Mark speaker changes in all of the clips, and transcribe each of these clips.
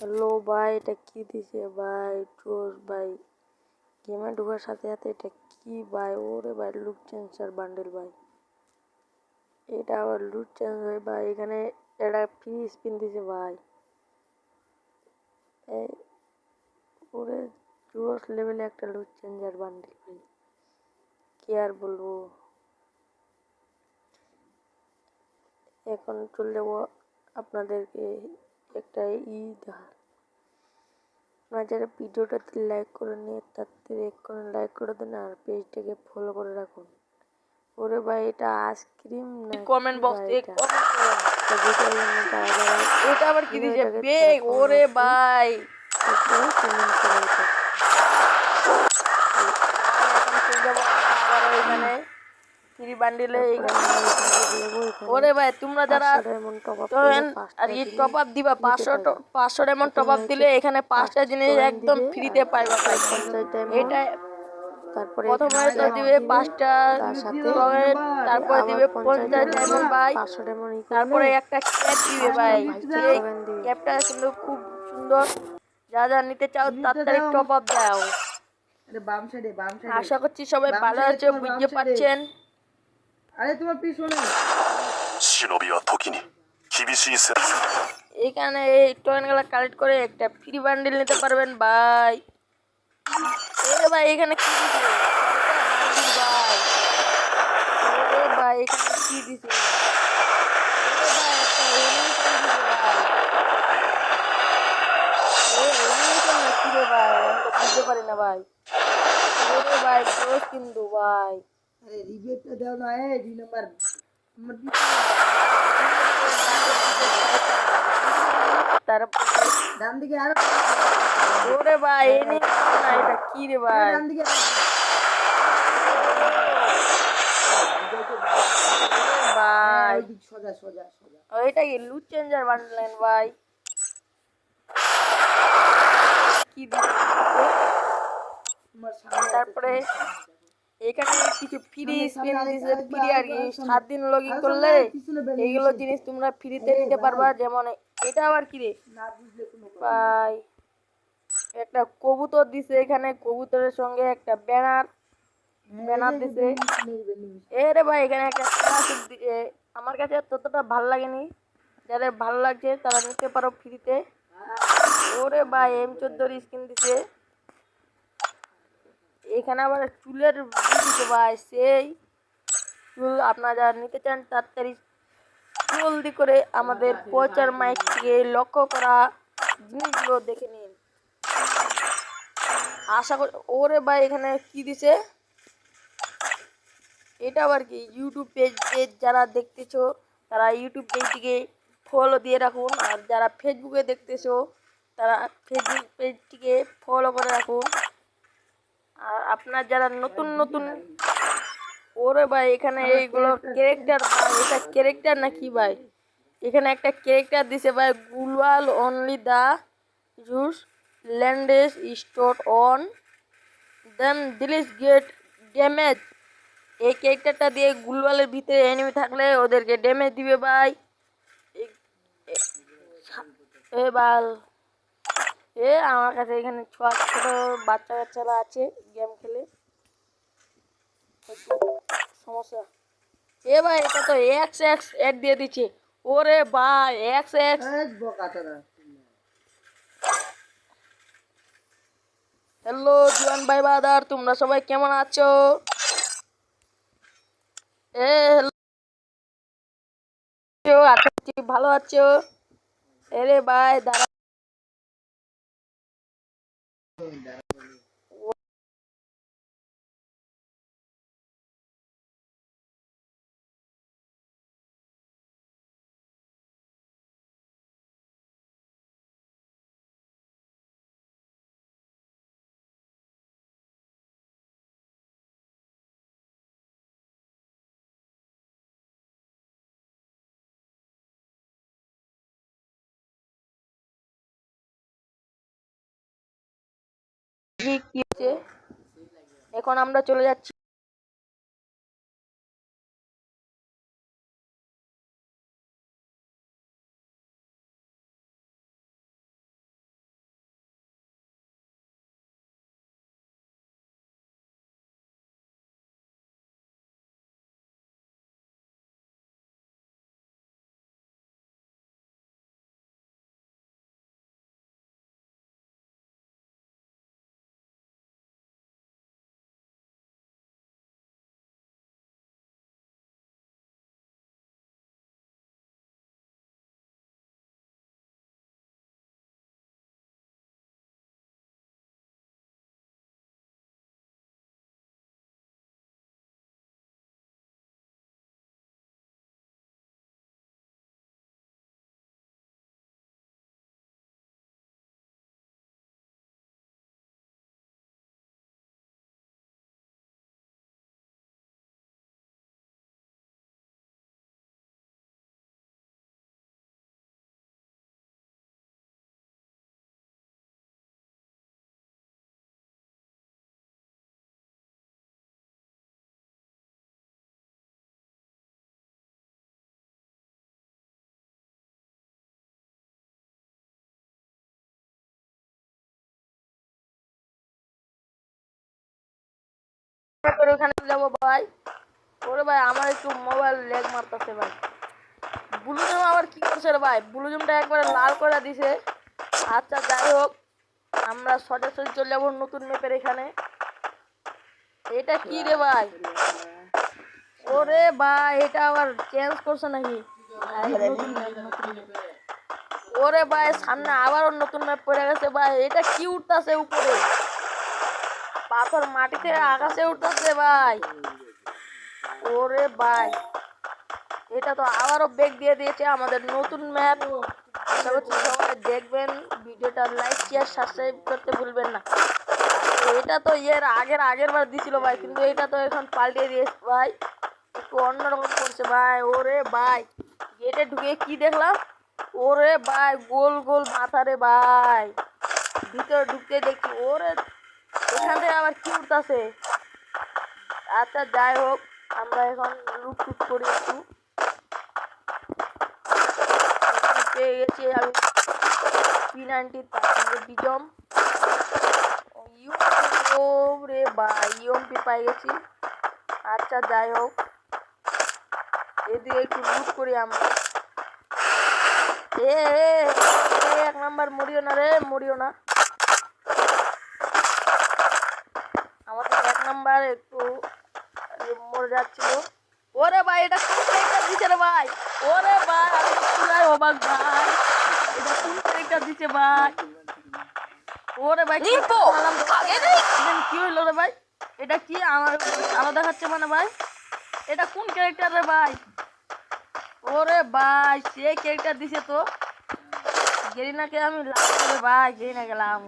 Speaker 1: Hello ভাই, এটা কি দিছে ভাই? জোস ভাই, গেমে ঢোকার সাথে সাথে এটা কি ভাই? ওরে ভাই, লুক চেঞ্জার বান্ডেল ভাই, এটা আবার লুক চেঞ্জ হয় ভাই। এখানে এটা ফ্রি স্পিন দিছে ভাই। এই ওরে জোস লেভেলে একটা লুক চেঞ্জার বান্ডেল ভাই, কি আর বলবো। এখন চলে যাবো আপনাদেরকে একটা আপনারা যারা ভিডিওটাতে লাইক করে নিয়ে তাতে এক্ষুনি লাইক করে দেন আর পেজটাকে ফলো করে রাখুন। ওরে ভাই, এটা আইসক্রিম না
Speaker 2: কমেন্ট বক্স এ কমেন্ট করেন
Speaker 1: এটা
Speaker 2: আবার কি দিছে বেগ। ওরে ভাই
Speaker 1: কমেন্ট করে এটা
Speaker 2: এখন চলে যাবো আবার এখানে ফ্রি বান্ডিলে। ওরে ভাই, তোমরা যারা আর এই টপ আপ দিবা 500 ডায়মন্ড টপ আপ দিলে এখানে 5টা জিনিস একদম ফ্রিতে পাইবা ভাই। এটা
Speaker 1: তারপরে
Speaker 2: প্রথমে তো দিবে 5টা টমেট, তারপরে দিবে 50 ডায়মন্ড ভাই, তারপরে একটা ক্যাপ দিবে ভাই। সেই ক্যাপটা কিন্তু খুব সুন্দর। যা যা নিতে চাও তাড়াতাড়ি টপ আপ দাও। আশা করছি সবাই ভালো আছে, বুঝতে পারছেন।
Speaker 3: আরে তোমার পিছনে
Speaker 2: এখানে এই টোকেনগুলো কালেক্ট করে একটা ফ্রি বান্ডিল নিতে পারবেন ভাই। এ ভাই, এখানে কি দিছে? ভাই এ ভাই, এখানে কি দিছে? বুঝতে পারি না ভাই। ওরে ভাই জোস কিন্তু ভাই।
Speaker 3: আরে রিজেক্টটা দাও না, এই 2 নাম্বার আমার
Speaker 2: তারপরে
Speaker 3: ডান দিকে আরো
Speaker 2: ওরে ভাই এনে না, এটা কি রে ভাই?
Speaker 3: ডান দিকে
Speaker 2: ভাই
Speaker 3: সোজা সোজা সোজা
Speaker 2: ওইটা কি লুট চেঞ্জার বান্ডলেন ভাই? কি দিছে?
Speaker 3: তোমার সামনে
Speaker 2: তারপরে এখানে কিছু ফ্রি স্পিন দিছে, ফ্রি আর কি 7 দিন লগইন করলে এইগুলো জিনিস তোমরা ফ্রিতে নিতে পারবা। যেমন এটা আবার কি রে
Speaker 3: না বুঝলে কোনো
Speaker 2: ভাই? একটা কবুতর দিছে, এখানে কবুতরের সঙ্গে একটা ব্যানার দিছে। এরে ভাই, এখানে একটা প্যারাশুট দিছে। আমার কাছে ততটা ভাল লাগেনি, যাদের ভালো লাগছে তারা নিতে পারো ফ্রিতে। ওরে ভাই, M14 স্কিন দিছে। এখানে আবার চুলের দিছে ভাই, সেই চুল আপনারা যারা নিতে চান তাড়াতাড়ি জলদি করে আমাদের প্রচার মাইক থেকে লক্ষ্য করা জিনিসগুলো দেখে নিন। আশা করি। ওরে ভাই, এখানে কি দিছে? এটা আবার কি? ইউটিউব পেজ যারা দেখতেছো তারা ইউটিউব পেজটিকে ফলো দিয়ে রাখুন, আর যারা ফেসবুকে দেখতেছো তারা ফেসবুক পেজটিকে ফলো করে রাখুন। আর আপনার যারা নতুন নতুন, ওরে ভাই এখানে এইগুলো ক্যারেক্টার ভাই, এটা ক্যারেক্টার নাকি ভাই? এখানে একটা ক্যারেক্টার দিছে ভাই, গুলওয়াল অনলি দা জুস ল্যান্ডেস স্টোর অন দেন দিলিস গেট ড্যামেজ। এই ক্যারেক্টারটা দিয়ে গুলওয়ালের ভিতরে এনিমি থাকলে ওদেরকে ড্যামেজ দিবে ভাই। এ বাল আমার কাছে এখানে ছোট বাচ্চারা আছে, গেম খেলে, সমস্যা। এ ভাই, এটা তো এক্স এড দিয়ে দিচ্ছে। ওরে ভাই এক্স। হ্যালো জুয়ান ভাই বাদার, তোমরা সবাই কেমন আছো? হ্যালো, আছো? ভালো আছো? এরে ভাই দাঁড়া। কি হচ্ছে? এখন আমরা চলে যাচ্ছি ওখানে যাবো ভাই। ওরে ভাই আমার একটু মোবাইল ল্যাগ মারতেছে ভাই। ব্লুজুম আবার কি করছে রে ভাই, ব্লুজুমটা একবারে লাল করে দিছে। আচ্ছা যাই হোক, আমরা সরাসরি চলে যাবো নতুন ম্যাপের এখানে। এটা কি রে ভাই? ওরে ভাই এটা আবার চেঞ্জ করছে নাকি? নতুন map, নতুন map। ওরে ভাই সামনে আবারও নতুন ম্যাপ পড়ে গেছে ভাই। এটা কি উঠতেছে উপরে? পাথর মাটি থেকে আকাশে উঠতেছে ভাই। ওরে ভাই এটা তো আবারও ব্রেক দিয়ে দিয়েছে আমাদের নতুন ম্যাপ। আশা করছি সবাই দেখবেন ভিডিওটা, লাইক শেয়ার সাবস্ক্রাইব করতে ভুলবেন না। এটা তো আগের বার দিছিল ভাই, কিন্তু এটা তো এখন পাল্টে দিয়েছে ভাই, একটু অন্যরকম করছে ভাই। ওরে ভাই গেটে ঢুকে কি দেখলাম? ওরে ভাই গোল গোল মাথা রে ভাই। ভিতরে ঢুকতে দেখি ওরে এখান থেকে আবার কি উঠতেছে। আচ্ছা যাই হোক, আমরা এখন লুট করি একটু। পেয়ে গেছি আমি P90 তার সঙ্গে বিজম রে ভাই, ইউএমপি পাই গেছি। আচ্ছা যাই হোক, এদিকে একটু লুট করি আমরা। এ 1 নাম্বার মরিও না রে, মরিও না। আমাদের 1 নাম্বার একটু মরে যাচ্ছিল। ওরে ভাই এটা কোন ক্যারেক্টার দিছে রে ভাই? ওরে ভাই আমি পুরাই অবাক ভাই, এটা কোন ক্যারেক্টার দিছে ভাই? ওরে ভাই কি হইলো রে ভাই? এটা কি আমার আলাদা দেখাচ্ছে মানে ভাই? এটা কোন ক্যারেক্টার রে ভাই? ওরে ভাই সে ক্যারেক্টার দিছে তো। গেরিনাকে আমি লাগবে রে ভাই, গেরিনা গেলাম।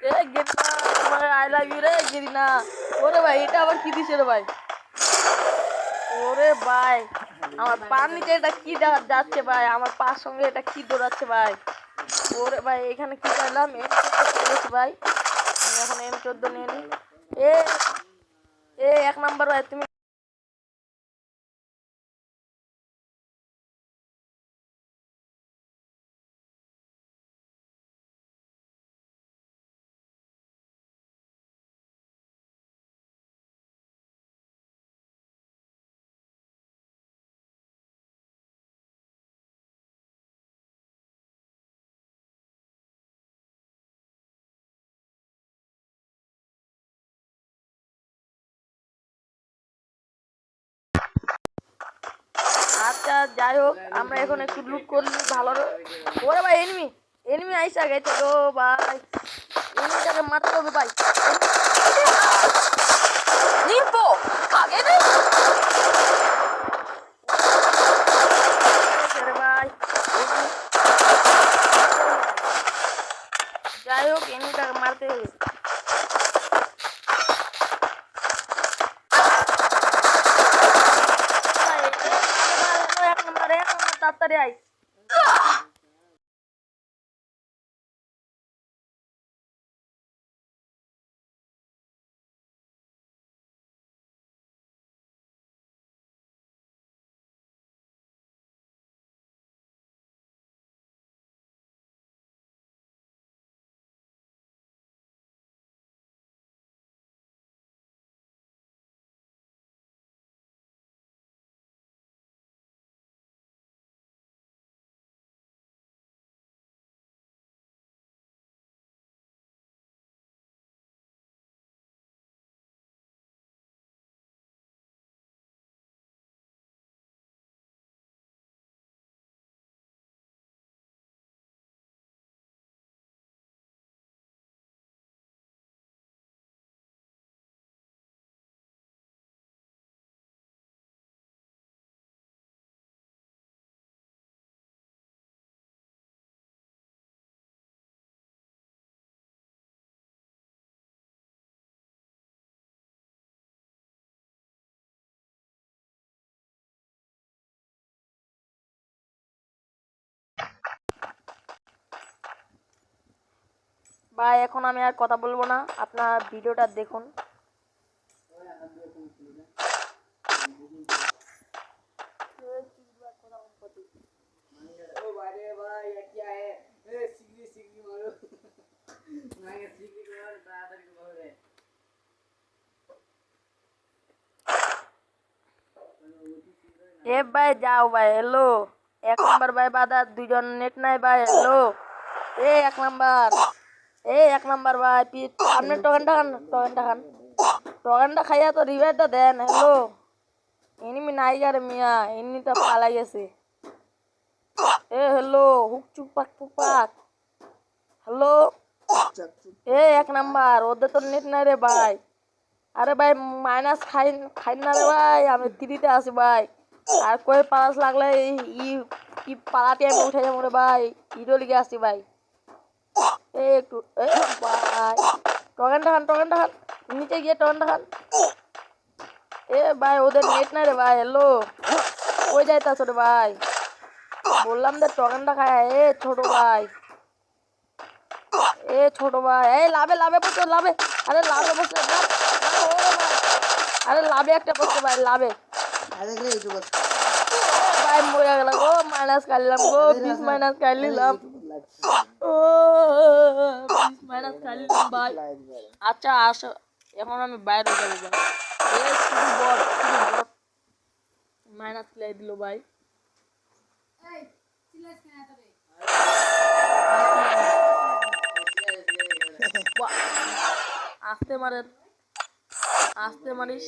Speaker 2: এ গেরিনা তোমার আই লাভ ইউ রে গেরিনা। ওরে ভাই এটা আবার কি দিছে রে ভাই? ওরে ভাই আমার পার নিচে এটা কি যাচ্ছে ভাই? আমার পার সঙ্গে এটা কি দৌড়াচ্ছে ভাই? ওরে ভাই এখানে কি করলাম? M14 ভাই, আমি এখন M14 নিয়ে নি। এ 1 নাম্বার ভাই তুমি আচ্ছা যাই হোক, আমরা এখন একটু লুট করলি ভালো। ওরে ভাই এনিমি আইসা গেছে গো ভাই, এনিমিটাকে মারতে হবে ভাই। নিম্পো আগে রে ভাই। যাই হোক এনিমিটাকে মারতে হবে। এক নম্বর তাড়াতাড়ি আই। ভাই এখন আমি আর কথা বলবো না, আপনার ভিডিওটা দেখুন। এ ভাই যাও ভাই, হ্যালো 1 নাম্বার ভাই বাদা, 2জন নেট নাই ভাই, হ্যালো এ 1 নাম্বার, এ 1 নাম্বার ভাই সামনে টকেনটা খান, টকেনটা খাইয়া তো রিভাইভটা দেন, হ্যালো এনিমি নাই গারে মিয়া, এনিমিটা পালাই গেছে। এ হ্যালো হুক চুক পাক পুক পাক, হ্যালো এ 1 নাম্বার, ওদের তো নেট নাই রে ভাই। আরে ভাই মাইনাস খাই না রে ভাই, আমি 3-তে আছি ভাই। আর কই পালাস লাগলে ই পালাতে আমি উঠে যাবো রে ভাই, হিরো লিগে আসছি ভাই। এ একটু এ ভাই টকেনটা খান, নিচে গিয়ে টকেনটা খান। এ ভাই ওদের নেট নাই রে ভাই, হ্যালো কই যাইতাছ রে ভাই, বললাম যে টকেনটা খায়। এ ছোট ভাই এই লাভে বসে, লাভে, আরে লাভে বসে না, ওরে ভাই, আরে লাভে একটা বসে ভাই, লাভে
Speaker 3: আরে রে ইউটিউব
Speaker 2: ভাই মরে গেলাম, ও মাইনাস খাইলাম গো, 20 মাইনাস খাই নিলাম, ও 20 মাইনাস খাই নিলাম ভাই। আচ্ছা আসো, এখন আমি বাইরে যাবো ভাই। এ শুধু বট মাইনাস খেলাই দিল ভাই। আস্তে মারিস।